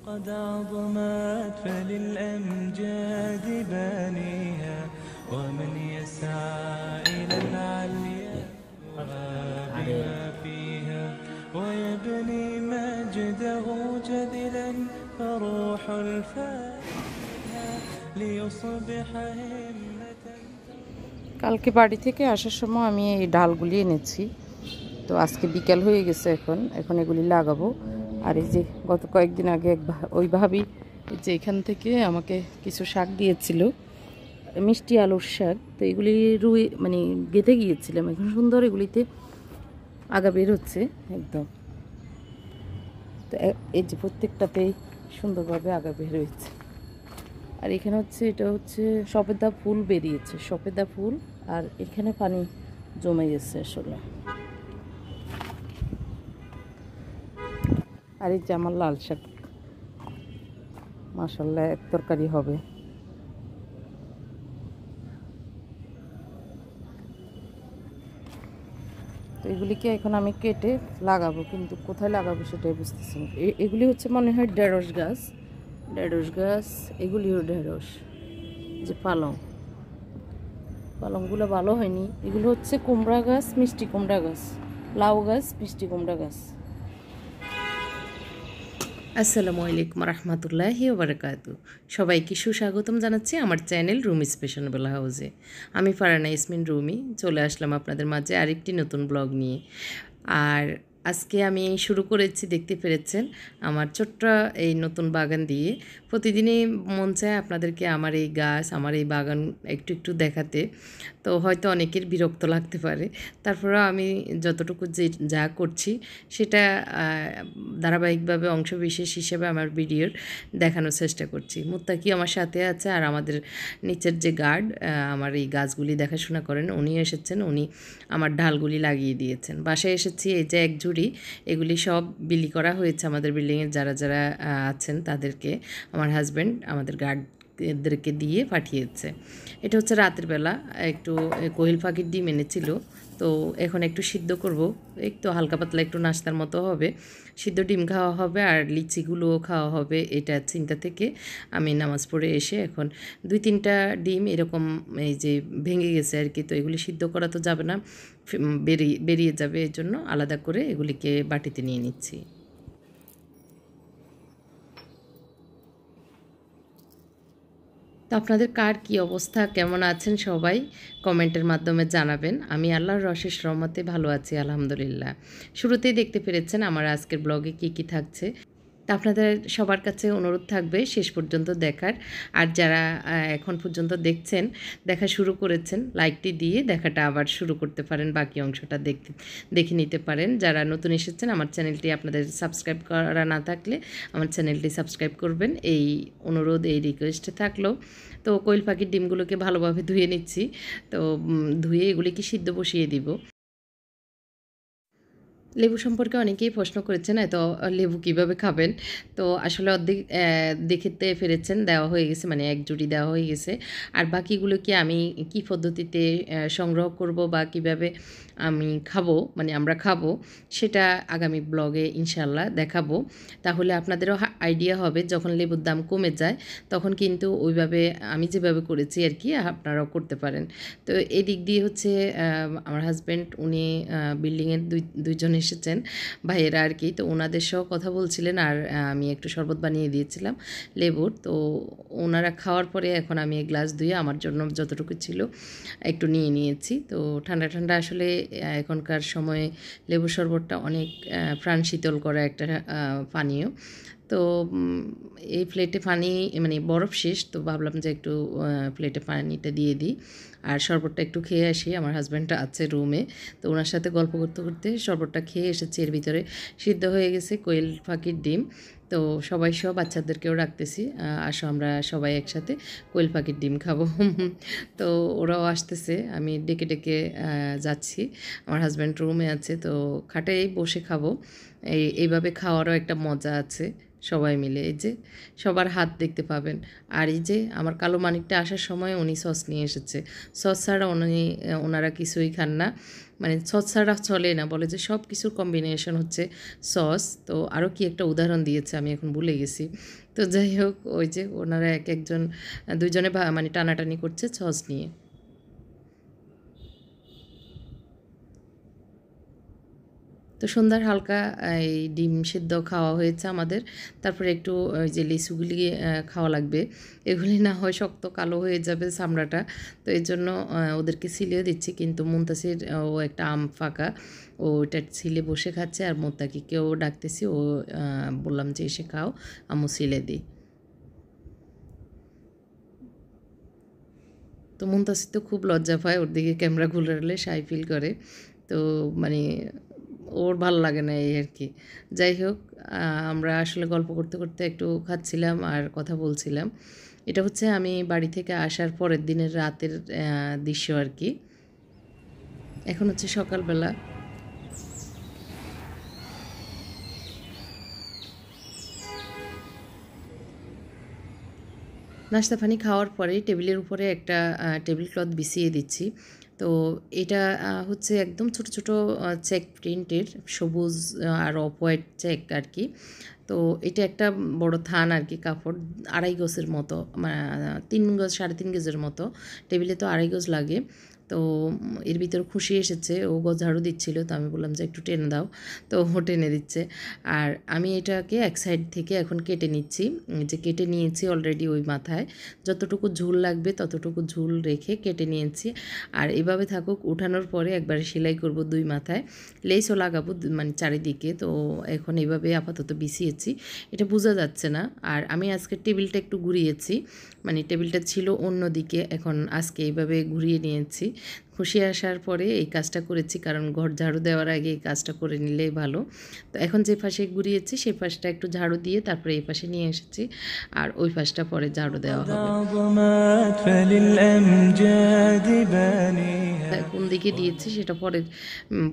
قد عظمت فللأمجاد بانيها ومن يسعى إلى العليا بما فيها ويبني مجده جدلا فروح الفاتحة ليصبح همة কালকে বাড়ি থেকে আসার সময় আমি এই ডালগুলি এনেছি। তো আজকে বিকেল হয়ে গেছে, এখন এগুলি লাগাবো। আর এই যে গত কয়েকদিন আগে ওই ভাবি যে এখান থেকে আমাকে কিছু শাক দিয়েছিল, মিষ্টি আলুর শাক। তো এগুলি মানে গেঁথে গিয়েছিলাম, এখন সুন্দর এগুলিতে আগা বের হচ্ছে একদম। তো এই যে প্রত্যেকটাতেই সুন্দরভাবে আগা বের হয়েছে। আর এখানে এটা হচ্ছে সফেদা ফুল বেরিয়েছে, সফেদা ফুল। আর এখানে পানি জমে গেছে আসলে। আর এই যে আমার লাল শাক, মাশাআল্লাহ এক তরকারি হবে। তো এগুলিকে এখন আমি কেটে লাগাবো, কিন্তু কোথায় লাগাবো সেটাই বুঝতেছি না। এগুলি হচ্ছে মনে হয় ঢেঁড়স গাছ, এগুলিও ঢেঁড়স। যে পালংগুলো ভালো হয়নি। এগুলো হচ্ছে কুমড়া গাছ, মিষ্টি কুমড়া গাছ, লাউ গাছ, মিষ্টি কুমড়া গাছ। আসসালামু আলাইকুম রহমতুল্লাহি ওয়া বারাকাতুহু। সবাইকে সুস্বাগতম জানাচ্ছি আমার চ্যানেল রুমি ফ্যাশনেবল হাউসে। আমি ফারহানা ইয়াসমিন রুমি চলে আসলাম আপনাদের মাঝে আরেকটি নতুন ব্লগ নিয়ে। আর আজকে আমি শুরু করেছি, দেখতে পেরেছেন, আমার ছোট্ট এই নতুন বাগান দিয়ে। প্রতিদিনই মন চায় আপনাদেরকে আমার এই গাছ, আমার এই বাগান একটু একটু দেখাতে। তো হয়তো অনেকের বিরক্ত লাগতে পারে, তারপরেও আমি যতটুকু যা করছি সেটা ধারাবাহিকভাবে অংশবিশেষ হিসেবে আমার ভিডিওর দেখানোর চেষ্টা করছি। মুত্তাকি আমার সাথে আছে, আর আমাদের নিচের যে গার্ড আমার এই গাছগুলি দেখাশোনা করেন, উনি এসেছেন, উনি আমার ডালগুলি লাগিয়ে দিয়েছেন। বাসায় এসেছি, এই যে এক ঝুড়ি, এগুলি সব বিলি করা হয়েছে আমাদের বিল্ডিংয়ের যারা যারা আছেন তাদেরকে। আমার হাজব্যান্ড আমাদের গার্ডদেরকে দিয়ে পাঠিয়েছে। এটা হচ্ছে রাতের বেলা একটু কোয়েল পাখির ডিম এনেছিল, তো এখন একটু সিদ্ধ করব, একটু হালকা পাতলা একটু নাস্তার মতো হবে। সিদ্ধ ডিম খাওয়া হবে আর লিচিগুলোও খাওয়া হবে, এটা চিন্তা থেকে আমি নামাজ পড়ে এসে এখন 2-3টা ডিম এরকম এই যে ভেঙে গেছে আর কি। তো এগুলি সিদ্ধ করা তো যাবে না, বেরিয়ে যাবে, এর জন্য আলাদা করে এগুলিকে বাটিতে নিয়ে নিচ্ছি। তো আপনাদের কার কী অবস্থা, কেমন আছেন সবাই কমেন্টের মাধ্যমে জানাবেন। আমি আল্লাহর অশেষ রহমতে ভালো আছি আলহামদুলিল্লাহ। শুরুতেই দেখতে পেরেছেন আমার আজকের ব্লগে কি কি থাকছে। তা আপনাদের সবার কাছে অনুরোধ থাকবে শেষ পর্যন্ত দেখার। আর যারা এখন পর্যন্ত দেখা শুরু করেছেন, লাইকটি দিয়ে দেখাটা আবার শুরু করতে পারেন, বাকি অংশটা দেখে নিতে পারেন। যারা নতুন এসেছেন, আমার চ্যানেলটি আপনাদের সাবস্ক্রাইব করা না থাকলে আমার চ্যানেলটি সাবস্ক্রাইব করবেন, এই অনুরোধ, এই রিকোয়েস্টে থাকলো। তো কোয়েল পাখির ডিমগুলোকে ভালোভাবে ধুয়ে নিচ্ছি। তো ধুয়ে এগুলিকে সিদ্ধ বসিয়ে দিব। লেবু সম্পর্কে অনেকেই প্রশ্ন করেছেন, এত লেবু কিভাবে খাবেন। তো আসলে অর্ধেক দেখতে পেরেছেন, দেওয়া হয়ে গেছে, মানে এক জুড়ি দেওয়া হয়ে গেছে। আর বাকিগুলোকে আমি কি পদ্ধতিতে সংগ্রহ করব বা কিভাবে আমি খাবো, মানে আমরা খাবো, সেটা আগামী ব্লগে ইনশাল্লাহ দেখাবো। তাহলে আপনাদেরও আইডিয়া হবে, যখন লেবুর দাম কমে যায় তখন কিন্তু ওইভাবে আমি যেভাবে করেছি আর কি আপনারাও করতে পারেন। তো এদিক দিয়ে হচ্ছে আমার হাজব্যান্ড, উনি বিল্ডিংয়ের দুইজন এসেছেন ভাইয়েরা আর কি। তো ওনাদের সহ কথা বলছিলেন, আর আমি একটু শরবত বানিয়ে দিয়েছিলাম লেবুর। তো ওনারা খাওয়ার পরে এখন আমি গ্লাস ধুয়ে আমার জন্য যতটুকু ছিল একটু নিয়ে নিয়েছি। তো ঠান্ডা ঠান্ডা আসলে এখনকার সময়ে লেবুর শরবতটা অনেক প্রাণ শীতল করা একটা পানীয়। তো এই প্লেটে পানি, মানে বরফ শেষ, তো ভাবলাম যে একটু প্লেটে পানিটা দিয়ে দিই আর শরবতটা একটু খেয়ে আসি। আমার হাজব্যান্ডটা আছে রুমে, তো ওনার সাথে গল্প করতে করতে শরবতটা খেয়ে এসেছি। এর ভিতরে সিদ্ধ হয়ে গেছে কোয়েল পাখির ডিম। তো সবাই বাচ্চাদেরকেও রাখতেছি, আসো আমরা সবাই একসাথে কোয়েল পাখির ডিম খাবো। তো ওরাও আসতেছে, আমি ডেকে ডেকে যাচ্ছি। আমার হাজব্যান্ড রুমে আছে, তো খাটেই বসে খাবো। এইভাবে খাওয়ারও একটা মজা আছে, সবাই মিলে। এই যে সবার হাত দেখতে পাবেন। আর এই যে আমার কালো মানিকটা আসার সময় উনি সস নিয়ে এসেছে। সস ছাড়া ওনারা কিছুই খান না। মানে সস ছাড়া চলে না, বলে যে সব কিছুর কম্বিনেশন হচ্ছে সস। তো আরও কি একটা উদাহরণ দিয়েছে আমি এখন ভুলে গেছি। তো যাই হোক, ওই যে ওনারা একজন দুইজনে মানে টানাটানি করছে সস নিয়ে। তো সন্ধ্যার হালকা এই ডিম সিদ্ধ খাওয়া হয়েছে আমাদের। তারপরে একটু ওই যে লিচুগুলি খাওয়া লাগবে, এগুলি না হয় শক্ত কালো হয়ে যাবে চামড়াটা। তো এই জন্য ওদেরকে ছিলিয়ে দিচ্ছি, কিন্তু মুনতাসির ও একটা আম ফাঁকা, ও ওটা ছিলে বসে খাচ্ছে। আর মোত্তাকিকেও ডাকতেছি, ও বললাম যে এসে খাও, আম্মু ছিলে দিই। তো মুনতাসির তো খুব লজ্জা পায়, ওর দিকে ক্যামেরা ঘুরালে শাই ফিল করে। তো মানে ওর ভালো লাগে না এই আর কি। যাই হোক, আমরা আসলে গল্প করতে করতে একটু খাচ্ছিলাম আর কথা বলছিলাম। এটা হচ্ছে আমি বাড়ি থেকে আসার পরের দিনের রাতের দৃশ্য আর কি। এখন হচ্ছে সকালবেলা। নাস্তা পানি খাওয়ার পরে টেবিলের উপরে একটা টেবিল ক্লথ বিছিয়ে দিচ্ছি। তো এটা হচ্ছে একদম ছোট ছোট চেক প্রিন্টের, সবুজ আর অফ হোয়াইট চেক আর কি। তো এটা একটা বড় থান আর কি, কাপড় 2.5 গজের মতো, 3 গজ 3.5 গজের মতো। টেবিলে তো 2.5 গজ লাগে। তো এর ভিতরে খুশি এসেছে, ও ঝাড়ু দিচ্ছিল, তো আমি বললাম যে একটু টেনে দাও, তো ও টেনে দিচ্ছে। আর আমি এটাকে এক সাইড থেকে এখন কেটে নিচ্ছি, যে কেটে নিয়েছি অলরেডি ওই মাথায় যতটুকু ঝুল লাগবে ততটুকু ঝুল রেখে কেটে নিয়েছি। আর এভাবে থাকুক, উঠানোর পরে একবারে সেলাই করব 2 মাথায়, লেসও লাগাবো মানে চারিদিকে। তো এখন এইভাবে আপাতত বিছিয়েছি, এটা বোঝা যাচ্ছে না। আর আমি আজকে টেবিলটা একটু ঘুরিয়েছি, মানে টেবিলটা ছিল অন্য দিকে, এখন আজকে এইভাবে ঘুরিয়ে নিয়েছি। খুশি আসার পরে এই কাজটা করেছি, কারণ ঘর ঝাড়ু দেওয়ার আগে এই কাজটা করে নিলেই ভালো। তো এখন যে পাশে ঘুরিয়েছি সেই পাশটা একটু ঝাড়ু দিয়ে তারপরে এই পাশে নিয়ে এসেছি, আর ওই পাশটা পরে ঝাড়ু দেওয়া হবে। عظمت فللأمجاد بانيها কোন দিকে দিয়েছি সেটা পরের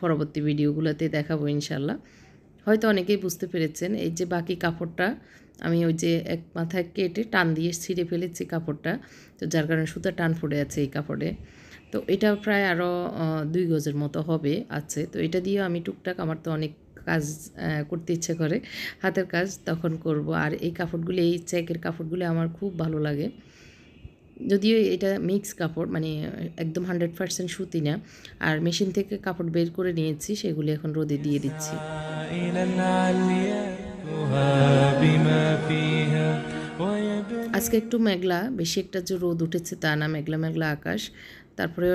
পরবর্তী ভিডিওগুলোতে দেখাবো ইনশাল্লাহ। হয়তো অনেকেই বুঝতে পেরেছেন। এই যে বাকি কাপড়টা আমি ওই যে এক মাথায় কেটে টান দিয়ে ছিঁড়ে ফেলেছি কাপড়টা, তো যার কারণে সুতা টান পড়ে আছে এই কাপড়ে। তো এটা প্রায় আরও 2 গজের মতো হবে আছে। তো এটা দিয়েও আমি টুকটাক, আমার তো অনেক কাজ করতে ইচ্ছে করে, হাতের কাজ, তখন করব। আর এই কাপড়গুলি, এই চেকের কাপড়গুলি আমার খুব ভালো লাগে। যদিও এটা মিক্স কাপড়, মানে একদম 100% সুতি না। আর মেশিন থেকে কাপড় বের করে নিয়েছি, সেগুলি এখন রোদে দিয়ে দিচ্ছি। إلى العليا بما فيها ويبني আজকে একটু মেঘলা, বেশি একটা যে রোদ উঠেছে তা না, মেঘলা মেঘলা আকাশ। তারপরে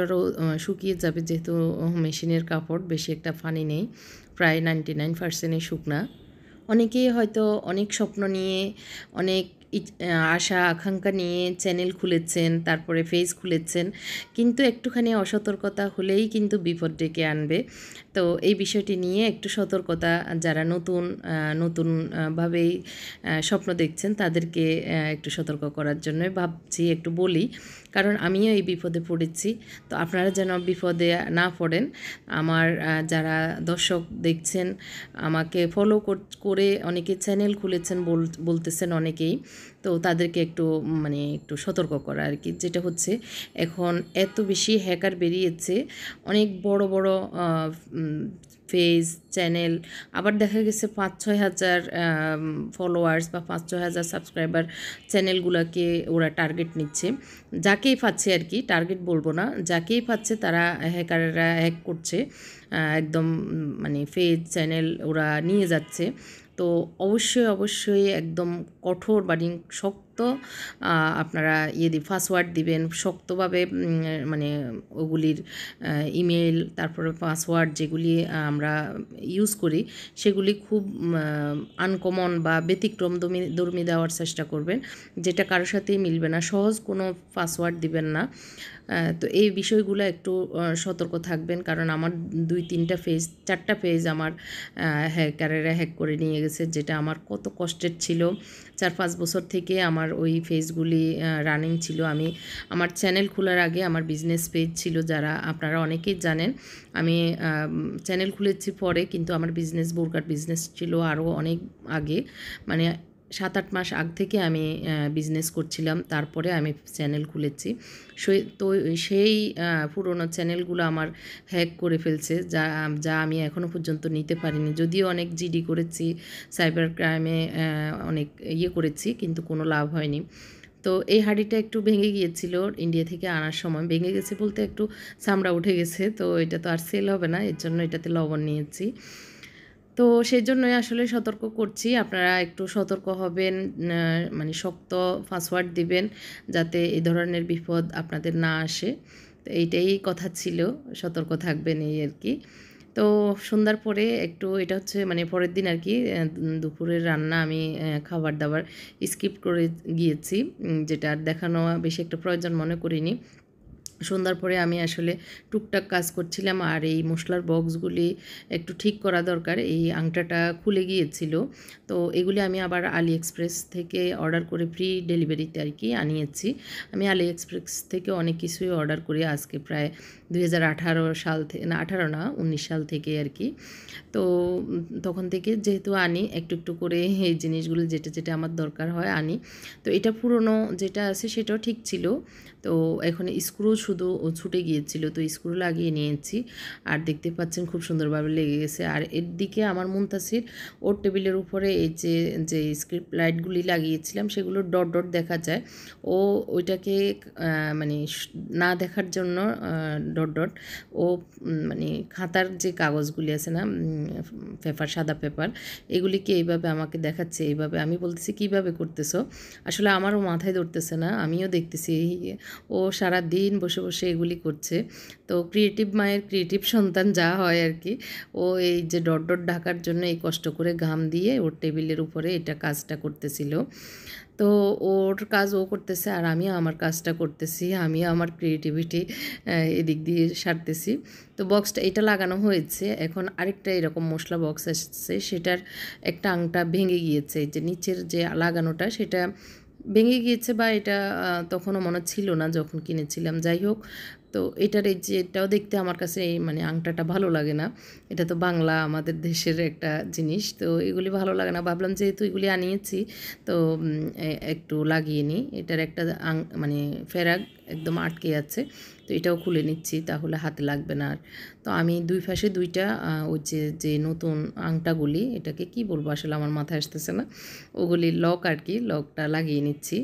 শুকিয়ে যাবে, যেহেতু মেশিনের কাপড়, বেশি একটা ফানি নেই, প্রায় 99%ই শুকনা। অনেকেই হয়তো অনেক স্বপ্ন নিয়ে, অনেক আশা আকাঙ্ক্ষা নিয়ে চ্যানেল খুলেছেন, তারপরে পেজ খুলেছেন, কিন্তু একটুখানি অসতর্কতা হলেই কিন্তু বিপদ ডেকে আনবে। তো এই বিষয়টি নিয়ে একটু সতর্কতা, যারা নতুনভাবেই স্বপ্ন দেখছেন তাদেরকে একটু সতর্ক করার জন্যই ভাবছি একটু বলি, কারণ আমিও এই বিপদে পড়েছি। তো আপনারা যেন বিপদে না পড়েন। আমার যারা দর্শক দেখছেন, আমাকে ফলো করে অনেকে চ্যানেল খুলেছেন বলতেছেন অনেকেই, তো তাদেরকে একটু মানে একটু সতর্ক করা আর কি। যেটা হচ্ছে, এখন এত বেশি হ্যাকার বেরিয়েছে, অনেক বড় বড় পেজ চ্যানেল, আবার দেখা গেছে 5-6 হাজার ফলোয়ার্স বা 5-6 হাজার সাবস্ক্রাইবার চ্যানেলগুলোকে ওরা টার্গেট নিচ্ছে। যাকেই পাচ্ছে আর কি, টার্গেট বলবো না, যাকেই পাচ্ছে তারা হ্যাকাররা হ্যাক করছে, একদম মানে পেজ চ্যানেল ওরা নিয়ে যাচ্ছে। তো অবশ্যই একদম কঠোর মানে শক্ত আপনারা পাসওয়ার্ড দিবেন শক্তভাবে, মানে ওগুলির ইমেল, তারপরে পাসওয়ার্ড যেগুলি আমরা ইউজ করি সেগুলি খুব আনকমন বা ব্যতিক্রমধর্মী দেওয়ার চেষ্টা করবেন, যেটা কারোর সাথেই মিলবে না। সহজ কোনো পাসওয়ার্ড দিবেন না। তো এই বিষয়গুলো একটু সতর্ক থাকবেন, কারণ আমার 2-3টা পেজ 4টা পেজ আমার হ্যাকারেরা হ্যাক করে নিয়ে গেছে, যেটা আমার কত কষ্টের ছিল। 4-5 বছর থেকে আমার ওই পেজগুলি রানিং ছিল। আমার চ্যানেল খোলার আগে আমার বিজনেস পেজ ছিল, যারা আপনারা অনেকেই জানেন। আমি চ্যানেল খুলেছি পরে, কিন্তু আমার বিজনেস বোরকার বিজনেস ছিল আরও অনেক আগে, মানে 7-8 মাস আগ থেকে আমি বিজনেস করছিলাম, তারপরে আমি চ্যানেল খুলেছি। তো সেই পুরোনো চ্যানেলগুলো আমার হ্যাক করে ফেলছে, যা যা আমি এখনও পর্যন্ত নিতে পারিনি। যদিও অনেক জিডি করেছি, সাইবার ক্রাইমে অনেক করেছি, কিন্তু কোনো লাভ হয়নি। তো এই হাঁড়িটা একটু ভেঙে গিয়েছিল ইন্ডিয়া থেকে আনার সময়। ভেঙে গেছে বলতে একটু চামড়া উঠে গেছে, তো এটা তো আর সেল হবে না, এর জন্য এটাতে লবণ নিয়েছি। তো সেই জন্যই আসলে সতর্ক করছি, আপনারা একটু সতর্ক হবেন, মানে শক্ত পাসওয়ার্ড দিবেন যাতে এই ধরনের বিপদ আপনাদের না আসে। তো এইটাই কথা ছিল, সতর্ক থাকবেন এই আর কি। তো সন্ধ্যার পরে একটু এটা হচ্ছে মানে পরের দিন আর কি, দুপুরের রান্না আমি খাবার দাবার স্কিপ করে গিয়েছি, যেটা আর দেখানো বেশি একটা প্রয়োজন মনে করিনি। সন্ধ্যার পরে আমি আসলে টুকটাক কাজ করছিলাম, আর এই মশলার বক্সগুলি একটু ঠিক করা দরকার। এই আংটাটা খুলে গিয়েছিল, তো এগুলি আমি আবার আলি এক্সপ্রেস থেকে অর্ডার করে ফ্রি ডেলিভারিতে আর কি আনিয়েছি। আমি আলি এক্সপ্রেস থেকে অনেক কিছুই অর্ডার করি আজকে প্রায় 2018 সাল থেকে, না 18 না 19 সাল থেকে আর কি। তো তখন থেকে যেহেতু আনি একটু একটু করে এই জিনিসগুলো যেটা যেটা আমার দরকার হয় আনি। তো এটা পুরনো যেটা আছে সেটাও ঠিক ছিল, তো এখন স্ক্রু শুধু ছুটে গিয়েছিল, তো স্ক্রু লাগিয়ে নিয়েছি। আর দেখতে পাচ্ছেন খুব সুন্দরভাবে লেগে গেছে। আর এর দিকে আমার মুনতাসির ওর টেবিলের উপরে এই যে যে স্ক্রিপ্ট লাইটগুলি লাগিয়েছিলাম সেগুলো ডট ডট দেখা যায়, ও ওইটাকে মানে না দেখার জন্য ডট ডট ও মানে খাতার যে কাগজগুলি আছে না, পেপার, সাদা পেপার, এগুলিকে এইভাবে আমাকে দেখাচ্ছে। এইভাবে আমি বলতেছি কীভাবে করতেছো, আসলে আমারও মাথায় ধরতেছে না, আমিও দেখতেছি ও সারা দিন বসে বসে এগুলি করছে। তো ক্রিয়েটিভ মায়ের ক্রিয়েটিভ সন্তান যা হয় আর কি, ও এই যে ডট ডট ঢাকার জন্য এই কষ্ট করে ঘাম দিয়ে ওর টেবিলের উপরে এটা কাজটা করতেছিল। তো ওর কাজ ও করতেছে আর আমিও আমার কাজটা করতেছি, আমিও আমার ক্রিয়েটিভিটি এদিক দিয়ে সারতেছি। তো বক্সটা এটা লাগানো হয়েছে, এখন আরেকটা এরকম মশলা বক্স আসছে, সেটার একটা আংটা ভেঙে গিয়েছে, যে নিচের যে লাগানোটা সেটা ভেঙে গিয়েছে, বা এটা তখনও মনে ছিল না যখন কিনেছিলাম। যাই হোক, তো এটার এই যে এটাও দেখতে আমার কাছে এই মানে আংটাটা ভালো লাগে না, এটা তো বাংলা আমাদের দেশের একটা জিনিস, তো এগুলি ভালো লাগে না। ভাবলাম যেহেতু এগুলি আনিয়েছি তো একটু লাগিয়ে নিই। এটার একটা মানে ফেরাক একদম আটকে আছে, তো এটাও খুলে নিচ্ছি, তাহলে হাতে লাগবে না আর। তো আমি দুই পাশে দুইটা ওই যে যে নতুন আংটাগুলি, এটাকে কি বলবো আসলে আমার মাথায় আসতেছে না, ওগুলি লক আর কি, লকটা লাগিয়ে নিচ্ছি।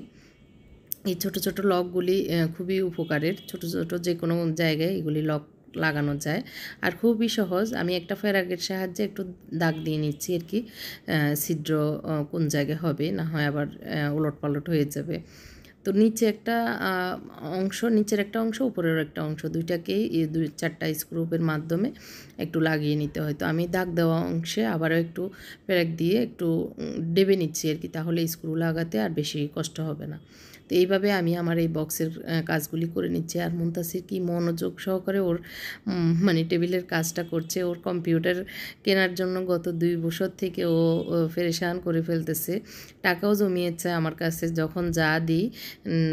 এই ছোট ছোট লকগুলি খুবই উপকারের, ছোট ছোট যে কোনো জায়গায় এগুলি লক লাগানো যায়, আর খুবই সহজ। আমি একটা ফেরাকের সাহায্যে একটু দাগ দিয়ে নিচ্ছি আর কি, ছিদ্র কোন জায়গায় হবে, না হয় আবার ওলট পালট হয়ে যাবে। তো নিচে একটা অংশ, নিচের একটা অংশ, উপরের একটা অংশ, দুইটাকেই এই 2-4টা স্ক্রুপের মাধ্যমে একটু লাগিয়ে নিতে হয়। তো আমি দাগ দেওয়া অংশে আবারও একটু পেরেক দিয়ে একটু ডেবে নিচ্ছি আর কি, তাহলে স্ক্রু লাগাতে আর বেশি কষ্ট হবে না। তো এইভাবে আমি আমার এই বক্সের কাজগুলি করে নিচ্ছি। আর মুনতাসির কি মনোযোগ সহকারে ওর মানে টেবিলের কাজটা করছে। ওর কম্পিউটার কেনার জন্য গত 2 বছর থেকে ও পেরেশান করে ফেলতেছে, টাকাও জমিয়েছে আমার কাছে। যখন যা দিই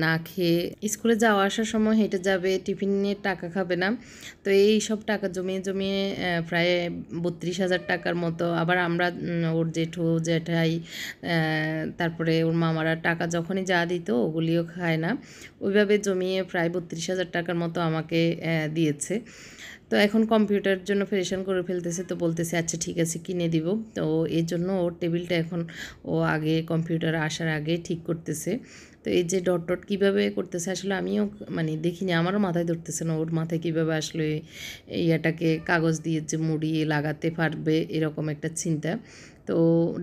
না খেয়ে স্কুলে যাওয়া আসার সময় হেঁটে যাবে, টিফিনের টাকা খাবে না, তো এই সব টাকা জমিয়ে জমিয়ে প্রায় 32,000 টাকার মতো। আবার আমরা ওর জেঠু জ্যাঠাই তারপরে ওর মামারা টাকা যখনই যা দিত ওগুলিও খায় না, ওইভাবে জমিয়ে প্রায় 32,000 টাকার মতো আমাকে দিয়েছে। তো এখন কম্পিউটার জন্য পেরেশান করে ফেলতেছে, তো বলতেছে আচ্ছা ঠিক আছে কিনে দিব। তো এই জন্য ওর টেবিলটা এখন ও আগে কম্পিউটার আসার আগে ঠিক করতেছে। তো এই যে ডট ডট কীভাবে করতেছে আসলে আমিও মানে দেখিনি, আমারও মাথায় ধরতেছে না ওর মাথায় কীভাবে আসলে ইয়াটাকে কাগজ দিয়ে যে মুড়িয়ে লাগাতে পারবে, এরকম একটা চিন্তা। তো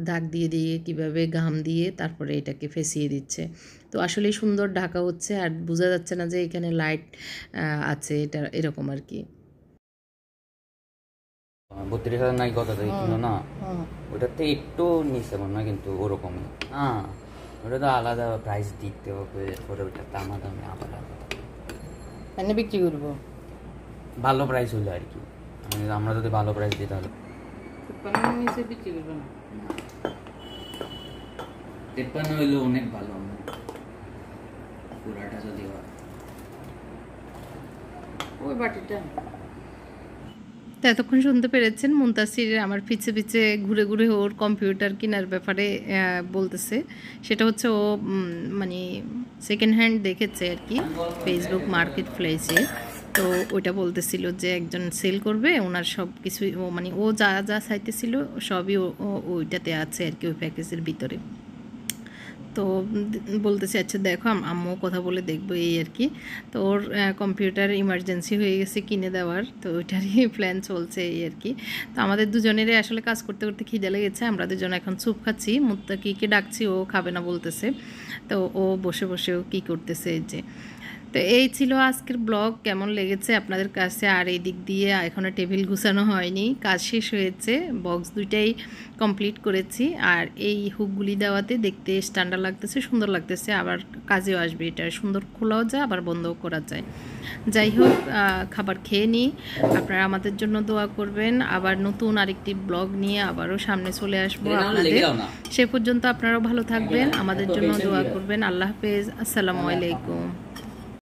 দাগ দিয়ে দিয়ে কীভাবে ঘাম দিয়ে তারপরে এটাকে ফেঁসিয়ে দিচ্ছে। তো আসলেই সুন্দর ঢাকা হচ্ছে, আর বোঝা যাচ্ছে না যে এখানে লাইট আছে, এটা এরকম আর কি। 32,000 নাই কথা তো কিনো না, ওটাতে একটু নিচে মনে হয়, কিন্তু ওরকমই না, ওটা তো আলাদা প্রাইস দিতে হবে, পরে ওটা দামা দামে আলাদা এনে বিক্রি করবো ভালো প্রাইস হইলো আর কি। আমরা যদি ভালো প্রাইস দিই তাহলে নিচে বিক্রি করবো না, 53 হইলো অনেক ভালো, পুরাটা যদি হয়। ওই বাটিটা তো এতক্ষণ শুনতে পেরেছেন মুনতাসির আমার পিছে পিছে ঘুরে ঘুরে ওর কম্পিউটার কেনার ব্যাপারে বলতেছে। সেটা হচ্ছে ও মানে সেকেন্ড হ্যান্ড দেখেছে আর কি ফেসবুক মার্কেট প্লেসে। তো ওইটা বলতেছিল যে একজন সেল করবে, ওনার সব কিছুই ও মানে ও যা যা চাইতেছিল সবই ওইটাতে আছে আর কি, ওই প্যাকেজের ভিতরে। তো বলতেছে আচ্ছা দেখো আম্মু কথা বলে দেখবো এই আর কি। তো ওর কম্পিউটার ইমার্জেন্সি হয়ে গেছে কিনে দেওয়ার, তো ওইটারই প্ল্যান চলছে এই আর কি। তো আমাদের দুজনেরই আসলে কাজ করতে করতে খিদে লেগেছে, আমরা দুজন এখন স্যুপ খাচ্ছি। মুত্তাকিকে ডাকছি, ও খাবে না বলতেছে। তো ও বসে বসে ও কী করতেছে এই যে। তো এই ছিল আজকের ব্লগ, কেমন লেগেছে আপনাদের কাছে। আর এই দিক দিয়ে এখনও টেবিল গুছানো হয়নি, কাজ শেষ হয়েছে, বক্স দুইটাই কমপ্লিট করেছি। আর এই হুকগুলি দেওয়াতে দেখতে স্ট্যান্ডার্ড লাগতেছে, সুন্দর লাগতেছে, আবার কাজেও আসবে। এটা সুন্দর খোলাও যায় আবার বন্ধও করা যায়। যাই হোক, খাবার খেয়ে নিই, আপনারা আমাদের জন্য দোয়া করবেন। আবার নতুন আরেকটি ব্লগ নিয়ে আবারও সামনে চলে আসবো আপনাদের। সে পর্যন্ত আপনারাও ভালো থাকবেন, আমাদের জন্য দোয়া করবেন। আল্লাহ হাফেজ, আসসালামু আলাইকুম।